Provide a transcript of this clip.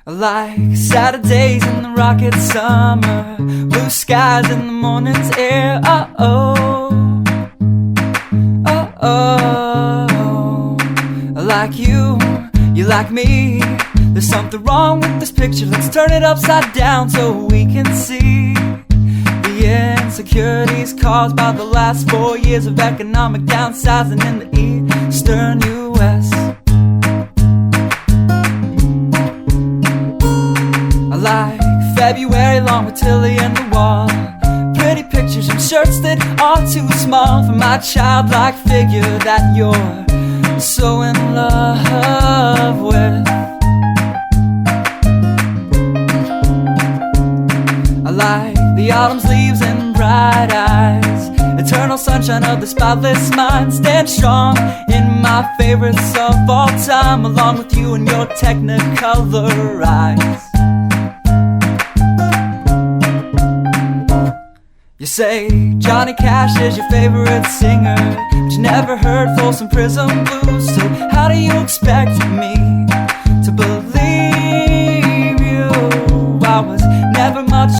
Like Saturdays in the rocket summer, blue skies in the morning's air. Oh, oh, oh, oh. Like you like me. There's something wrong with this picture. Let's turn it upside down so we can see the insecurities caused by the last 4 years of economic downsizing in the eastern U.S. I like February long with Tilly and the wall, pretty pictures and shirts that are too small for my childlike figure that you're so in love with. I like the autumn's leaves and bright eyes, eternal sunshine of the spotless mind. Stand strong in my favorites of all time, along with you and your technicolor eyes. You say Johnny Cash is your favorite singer, but you never heard Folsom Prison Blues. So how do you expect me